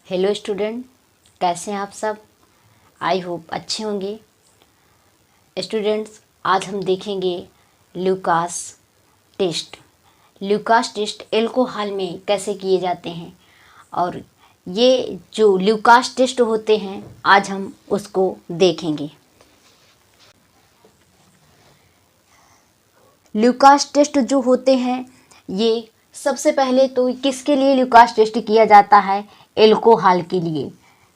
Hello student, कैसे हैं आप सब। आई होप अच्छे होंगे। स्टूडेंट्स, आज हम देखेंगे Lucas test. Lucas test alcohol में कैसे किए जाते हैं और ये जो ल्यूकास टेस्ट होते हैं आज हम उसको देखेंगे। ल्यूकास टेस्ट जो होते हैं ये सबसे पहले तो किसके लिए ल्यूकास टेस्ट किया जाता है? एल्कोहल के लिए।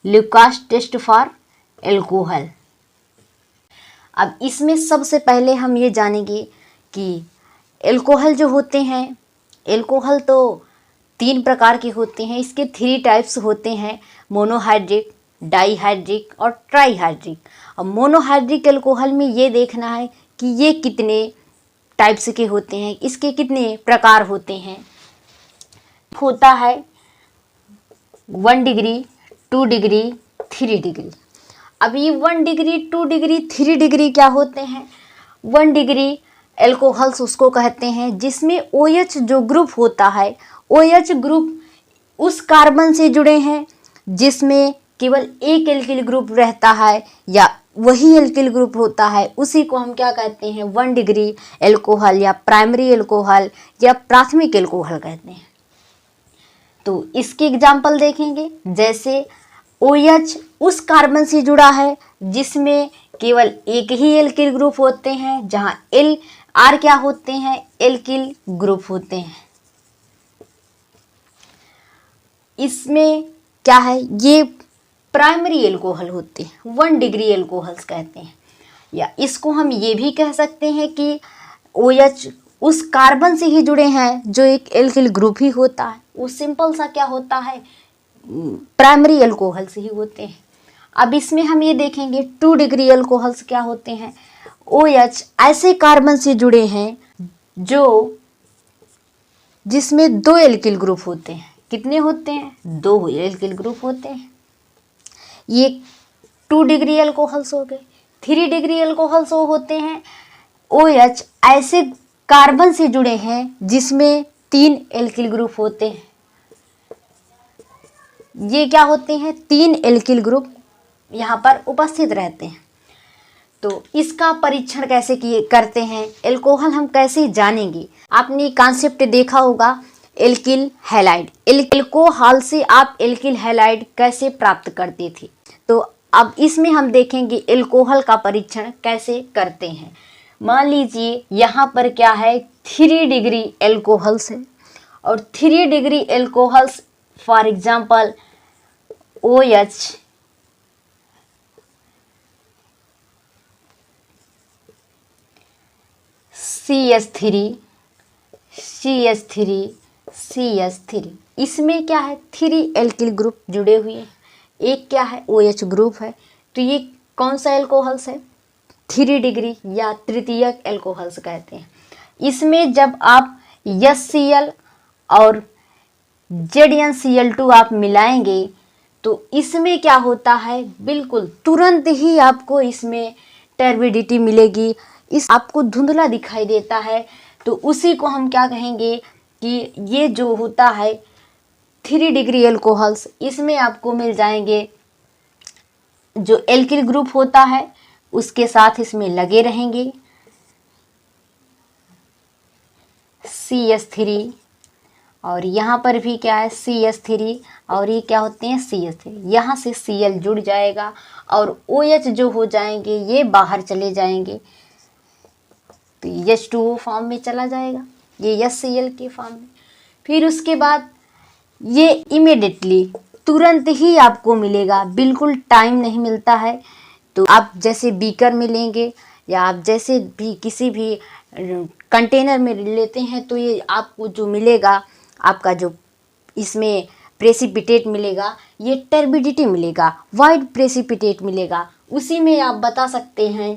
Lucas test for alcohol. अब इसमें सबसे पहले हम ये जानेंगे कि एल्कोहल जो होते हैं, एल्कोहल तो 3 प्रकार के होते हैं। इसके 3 टाइप्स होते हैं, मोनोहाइड्रिक, डाईहाइड्रिक और ट्राईहाइड्रिक। अब मोनोहाइड्रिक एल्कोहल में ये देखना है कि ये कितने टाइप्स के होते हैं, इसके कितने प्रकार होते हैं। होता है 1 डिग्री, 2 डिग्री, 3 डिग्री। अब ये 1 डिग्री, 2 डिग्री, 3 डिग्री क्या होते हैं? 1 डिग्री एल्कोहल्स उसको कहते हैं जिसमें OH जो ग्रुप होता है, OH ग्रुप उस कार्बन से जुड़े हैं जिसमें केवल एक एल्किल ग्रुप रहता है या वही एल्किल ग्रुप होता है, उसी को हम क्या कहते हैं? 1 डिग्री एल्कोहल या प्राइमरी एल्कोहल या प्राथमिक एल्कोहल कहते हैं। तो इसके एग्जाम्पल देखेंगे, जैसे OH उस कार्बन से जुड़ा है जिसमें केवल एक ही एल्किल ग्रुप होते हैं, जहां R क्या होते हैं? एल्किल ग्रुप होते हैं। इसमें क्या है? ये प्राइमरी एल्कोहल होते हैं, 1 डिग्री एल्कोहल्स कहते हैं। या इसको हम ये भी कह सकते हैं कि OH उस कार्बन से ही जुड़े हैं जो एक एल्किल ग्रुप ही होता है, वो सिंपल सा क्या होता है? प्राइमरी एल्कोहल से ही होते हैं। अब इसमें हम ये देखेंगे 2 डिग्री एल्कोहल्स क्या होते हैं? OH ऐसे कार्बन से जुड़े हैं जो जिसमें 2 एल्किल ग्रुप होते हैं। कितने होते हैं? 2 एल्किल ग्रुप होते हैं। ये 2 डिग्री एल्कोहल्स हो गए। 3 डिग्री एल्कोहल्स वो होते हैं OH ऐसे कार्बन से जुड़े हैं जिसमें 3 एल्किल ग्रुप होते हैं। ये क्या होते हैं? 3 एल्किल ग्रुप यहाँ पर उपस्थित रहते हैं। तो इसका परीक्षण कैसे किए करते हैं? एल्कोहल हम कैसे जानेंगे? आपने कॉन्सेप्ट देखा होगा, एल्किल हैलाइड। एल्कोहल से आप एल्किल हैलाइड कैसे प्राप्त करते थे? तो अब इसमें हम देखेंगे एल्कोहल का परीक्षण कैसे करते हैं। मान लीजिए यहाँ पर क्या है? 3 डिग्री एल्कोहल्स है और 3 degree alcohols for example OH, CH3, CH3, CH3। इसमें क्या है? 3 एल्किल ग्रुप जुड़े हुए हैं, एक क्या है? OH ग्रुप है। तो ये कौन सा एल्कोहल्स है? 3 डिग्री या तृतीयक एल्कोहल्स कहते हैं। इसमें जब आप HCl और ZnCl2 आप मिलाएंगे तो इसमें क्या होता है? बिल्कुल तुरंत ही आपको इसमें टर्बिडिटी मिलेगी, इस आपको धुंधला दिखाई देता है। तो उसी को हम क्या कहेंगे कि ये जो होता है 3 डिग्री एल्कोहल्स, इसमें आपको मिल जाएंगे जो एल्किल ग्रुप होता है उसके साथ इसमें लगे रहेंगे CH3, और यहाँ पर भी क्या है? CH3, और ये क्या होते हैं? CH3। यहाँ से Cl जुड़ जाएगा और OH जो हो जाएंगे ये बाहर चले जाएंगे, तो H2O फॉर्म में चला जाएगा, ये HCl के फॉर्म में। फिर उसके बाद ये इमीडिएटली तुरंत ही आपको मिलेगा, बिल्कुल टाइम नहीं मिलता है। तो आप जैसे बीकर में लेंगे या आप जैसे भी किसी भी कंटेनर में लेते हैं तो ये आपको जो मिलेगा, आपका जो इसमें प्रेसिपिटेट मिलेगा, ये टर्बिडिटी मिलेगा, वाइट प्रेसिपिटेट मिलेगा। उसी में आप बता सकते हैं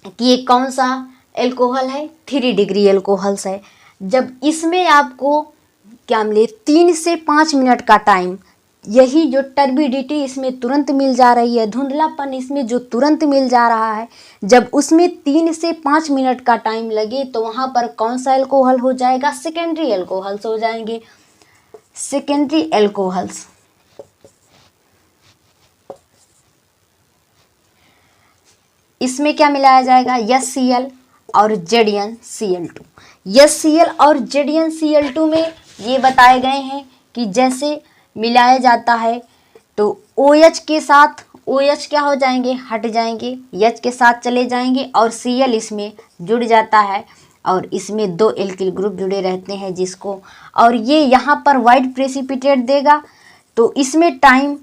कि ये कौन सा एल्कोहल है? 3 डिग्री एल्कोहल्स है। जब इसमें आपको क्या मिले? 3 से 5 मिनट का टाइम, यही जो टर्बिडिटी इसमें तुरंत मिल जा रही है, धुंधलापन इसमें जो तुरंत मिल जा रहा है, जब उसमें 3 से 5 मिनट का टाइम लगे तो वहाँ पर कौन सा एल्कोहल हो जाएगा? सेकेंडरी एल्कोहल्स हो जाएंगे। सेकेंडरी एल्कोहल्स इसमें क्या मिलाया जाएगा, HCl और ZnCl2। HCl और ZnCl2 में ये बताए गए हैं कि जैसे मिलाया जाता है तो OH के साथ OH क्या हो जाएंगे, हट जाएंगे, H के साथ चले जाएंगे और Cl इसमें जुड़ जाता है और इसमें 2 एल्किल ग्रुप जुड़े रहते हैं जिसको, और ये यहाँ पर वाइट प्रेसिपिटेट देगा। तो इसमें टाइम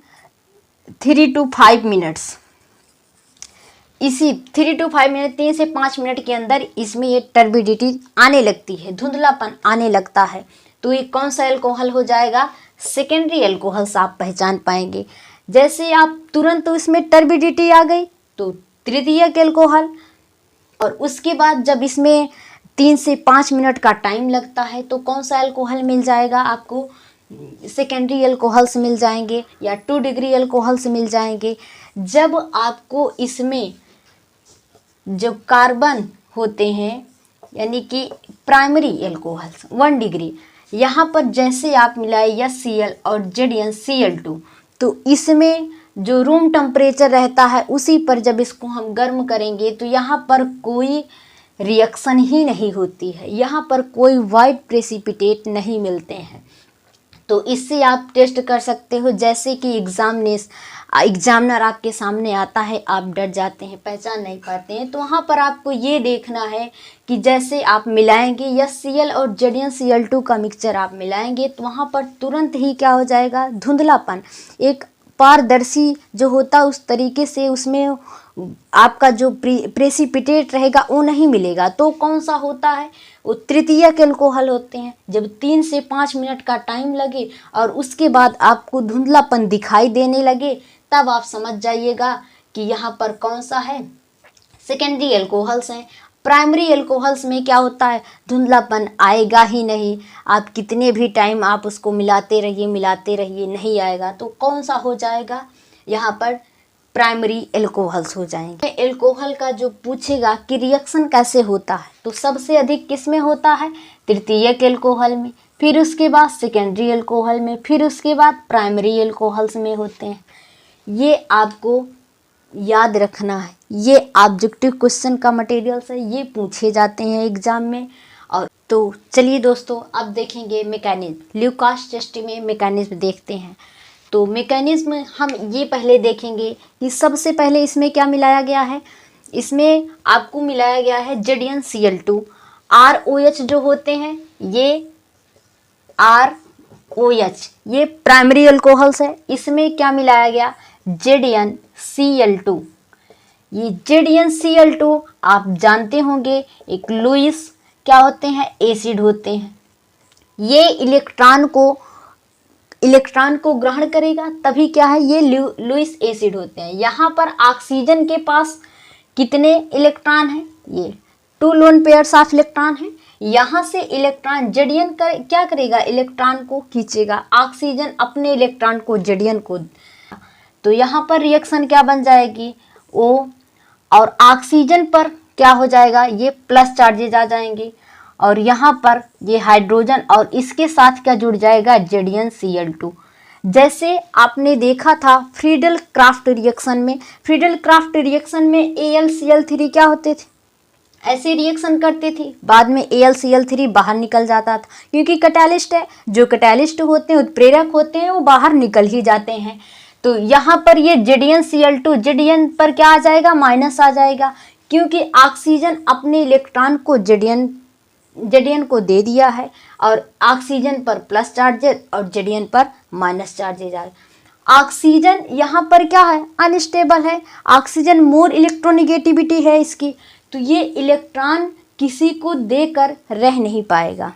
3 to 5 मिनट्स, इसी 3 to 5 मिनट 3 से 5 मिनट के अंदर इसमें ये टर्बिडिटी आने लगती है, धुंधलापन आने लगता है। तो ये कौन सा एल्कोहल हो जाएगा, सेकेंडरी एल्कोहल्स आप पहचान पाएंगे। जैसे आप तुरंत तो इसमें टर्बिडिटी आ गई तो तृतीयक एल्कोहल, और उसके बाद जब इसमें 3 से 5 मिनट का टाइम लगता है तो कौन सा एल्कोहल मिल जाएगा आपको, सेकेंडरी एल्कोहल्स मिल जाएंगे या 2 डिग्री एल्कोहल्स मिल जाएंगे। जब आपको इसमें जो कार्बन होते हैं यानी कि प्राइमरी एल्कोहल्स 1 डिग्री, यहाँ पर जैसे आप मिलाए HCl और ZnCl2 तो इसमें जो रूम टेम्परेचर रहता है उसी पर जब इसको हम गर्म करेंगे तो यहाँ पर कोई रिएक्शन ही नहीं होती है, यहाँ पर कोई वाइट प्रेसिपिटेट नहीं मिलते हैं। तो इससे आप टेस्ट कर सकते हो, जैसे कि एग्जामिनर आपके सामने आता है, आप डर जाते हैं, पहचान नहीं पाते हैं, तो वहाँ पर आपको ये देखना है कि जैसे आप मिलाएंगे HCl और ZnCl2 का मिक्सचर आप मिलाएंगे तो वहाँ पर तुरंत ही क्या हो जाएगा, धुंधलापन, एक पारदर्शी जो होता है उस तरीके से उसमें आपका जो प्रेसिपिटेट रहेगा वो नहीं मिलेगा। तो कौन सा होता है, वो तृतीयक एल्कोहल होते हैं। जब 3 से 5 मिनट का टाइम लगे और उसके बाद आपको धुंधलापन दिखाई देने लगे तब आप समझ जाइएगा कि यहाँ पर कौन सा है, सेकेंडरी एल्कोहल्स हैं। प्राइमरी एल्कोहल्स में क्या होता है, धुंधलापन आएगा ही नहीं, आप कितने भी टाइम आप उसको मिलाते रहिए नहीं आएगा। तो कौन सा हो जाएगा, यहाँ पर प्राइमरी एल्कोहल्स हो जाएंगे। एल्कोहल का जो पूछेगा कि रिएक्शन कैसे होता है तो सबसे अधिक किस में होता है, तृतीयक एल्कोहल में, फिर उसके बाद सेकेंडरी एल्कोहल में, फिर उसके बाद प्राइमरी एल्कोहल्स में होते हैं। ये आपको याद रखना है, ये ऑब्जेक्टिव क्वेश्चन का मटेरियल्स है, ये पूछे जाते हैं एग्जाम में। और तो चलिए दोस्तों अब देखेंगे मैकेनिज्म, ल्यूकास टेस्ट में मैकेनिज्म देखते हैं। तो मैकेनिज्म हम ये पहले देखेंगे कि सबसे पहले इसमें क्या मिलाया गया है, इसमें आपको मिलाया गया है ZnCl2, ROH जो होते हैं ये ROH ये प्राइमरी एल्कोहल्स है। इसमें क्या मिलाया गया, ZnCl2। ये ZnCl2 आप जानते होंगे एक लुईस क्या होते हैं, एसिड होते हैं। ये इलेक्ट्रॉन को ग्रहण करेगा तभी क्या है, ये लुईस एसिड होते हैं। यहाँ पर ऑक्सीजन के पास कितने इलेक्ट्रॉन हैं, ये 2 लोन पेयर्स ऑफ इलेक्ट्रॉन हैं। यहाँ से इलेक्ट्रॉन Zn क्या करेगा, इलेक्ट्रॉन को खींचेगा, ऑक्सीजन अपने इलेक्ट्रॉन को Zn को, तो यहाँ पर रिएक्शन क्या बन जाएगी, O और ऑक्सीजन पर क्या हो जाएगा, ये प्लस चार्जेज आ जाएंगे और यहाँ पर ये हाइड्रोजन और इसके साथ क्या जुड़ जाएगा, ZnCl2। जैसे आपने देखा था फ्रीडल क्राफ्ट रिएक्शन में AlCl3 क्या होते थे, ऐसे रिएक्शन करते थे, बाद में AlCl3 बाहर निकल जाता था क्योंकि कैटालिस्ट है, जो कैटालिस्ट होते हैं उत्प्रेरक होते हैं वो बाहर निकल ही जाते हैं। तो यहाँ पर ये ZnCl2 Zn पर क्या आ जाएगा, माइनस आ जाएगा क्योंकि ऑक्सीजन अपने इलेक्ट्रॉन को Zn को दे दिया है और ऑक्सीजन पर प्लस चार्जेज और Zn पर माइनस चार्जेज आ। ऑक्सीजन यहाँ पर क्या है, अनस्टेबल है, ऑक्सीजन मोर इलेक्ट्रोनिगेटिविटी है इसकी, तो ये इलेक्ट्रॉन किसी को देकर रह नहीं पाएगा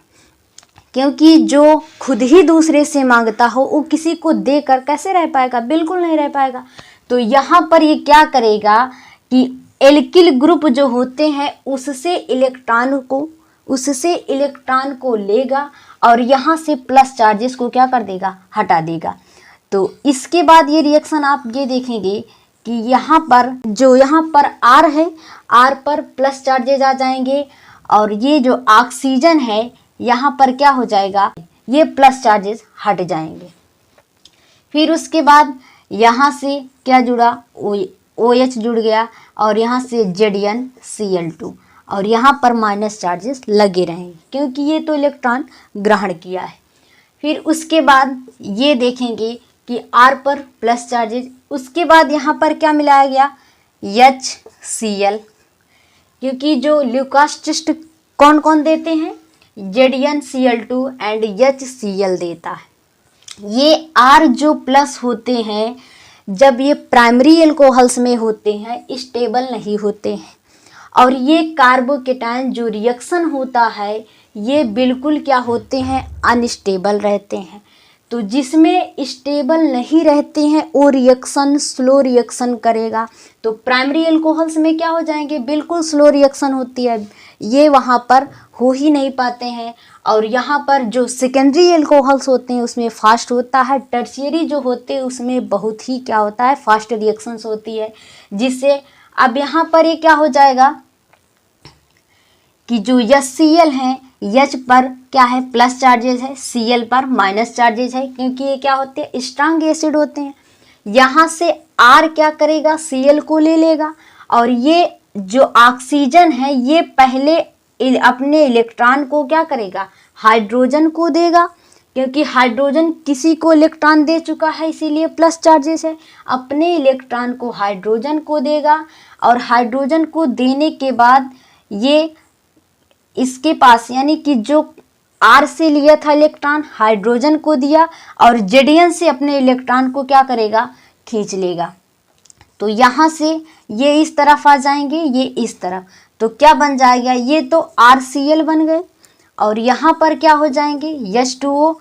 क्योंकि जो खुद ही दूसरे से मांगता हो वो किसी को देकर कैसे रह पाएगा, बिल्कुल नहीं रह पाएगा। तो यहाँ पर ये क्या करेगा कि एल्किल ग्रुप जो होते हैं उससे इलेक्ट्रॉन को लेगा और यहाँ से प्लस चार्जेस को क्या कर देगा, हटा देगा। तो इसके बाद ये रिएक्शन आप ये देखेंगे कि यहाँ पर R है, R पर प्लस चार्जेज आ जाएंगे और ये जो ऑक्सीजन है यहाँ पर क्या हो जाएगा, ये प्लस चार्जेस हट जाएंगे। फिर उसके बाद यहाँ से क्या जुड़ा, OH जुड़ गया और यहाँ से ZnCl2 और यहाँ पर माइनस चार्जेस लगे रहेंगे क्योंकि ये तो इलेक्ट्रॉन ग्रहण किया है। फिर उसके बाद ये देखेंगे कि R पर प्लस चार्जेस, उसके बाद यहाँ पर क्या मिलाया गया HCl, क्योंकि जो ल्यूकास टेस्ट कौन कौन देते हैं ZnCl2 एंड HCl देता है। ये R जो प्लस होते हैं जब ये प्राइमरी एल्कोहल्स में होते हैं स्टेबल नहीं होते हैं और ये कार्बोकेटायन जो रिएक्शन होता है ये बिल्कुल क्या होते हैं अनस्टेबल रहते हैं। तो जिसमें स्टेबल नहीं रहते हैं वो रिएक्शन स्लो रिएक्शन करेगा। तो प्राइमरी एल्कोहल्स में क्या हो जाएंगे बिल्कुल स्लो रिएक्शन होती है, ये वहाँ पर हो ही नहीं पाते हैं। और यहाँ पर जो सेकेंडरी एल्कोहल्स होते हैं उसमें फास्ट होता है, टर्शियरी जो होते हैं उसमें बहुत ही क्या होता है फास्ट रिएक्शंस होती है। जिससे अब यहाँ पर ये क्या हो जाएगा कि जो HCl है H पर क्या है प्लस चार्जेस है, Cl पर माइनस चार्जेस है क्योंकि ये क्या होते हैं स्ट्रॉन्ग एसिड होते हैं। यहाँ से R क्या करेगा Cl को ले लेगा और ये जो ऑक्सीजन है ये पहले अपने इलेक्ट्रॉन को क्या करेगा हाइड्रोजन को देगा, क्योंकि हाइड्रोजन किसी को इलेक्ट्रॉन दे चुका है इसीलिए प्लस चार्जेस है। अपने इलेक्ट्रॉन को हाइड्रोजन को देगा और हाइड्रोजन को देने के बाद ये इसके पास यानी कि जो R से लिया था इलेक्ट्रॉन हाइड्रोजन को दिया और Zn से अपने इलेक्ट्रॉन को क्या करेगा खींच लेगा। तो यहाँ से ये इस तरफ आ जाएंगे ये इस तरफ, तो क्या बन जाएगा ये तो RCl बन गए और यहाँ पर क्या हो जाएंगे H2O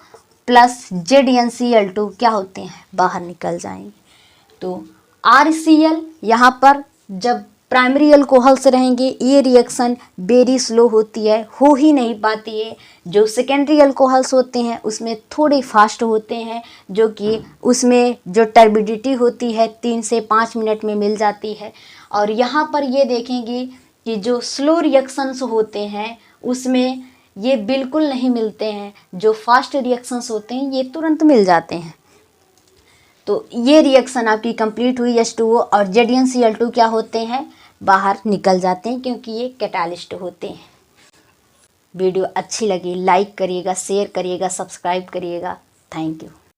प्लस ZnCl2 क्या होते हैं बाहर निकल जाएंगे। तो RCl यहाँ पर जब प्राइमरी अल्कोहल्स रहेंगे ये रिएक्शन वेरी स्लो होती है, हो ही नहीं पाती है। जो सेकेंडरी अल्कोहल्स होते हैं उसमें थोड़े फास्ट होते हैं, जो कि उसमें जो टर्बिडिटी होती है 3 से 5 मिनट में मिल जाती है। और यहाँ पर ये देखेंगे कि जो स्लो रिएक्शंस होते हैं उसमें ये बिल्कुल नहीं मिलते हैं, जो फास्ट रिएक्शंस होते हैं ये तुरंत मिल जाते हैं। तो ये रिएक्शन आपकी कंप्लीट हुई। H2O और ZnCl2 क्या होते हैं बाहर निकल जाते हैं क्योंकि ये कैटालिस्ट होते हैं। वीडियो अच्छी लगी लाइक करिएगा, शेयर करिएगा, सब्सक्राइब करिएगा। Thank you.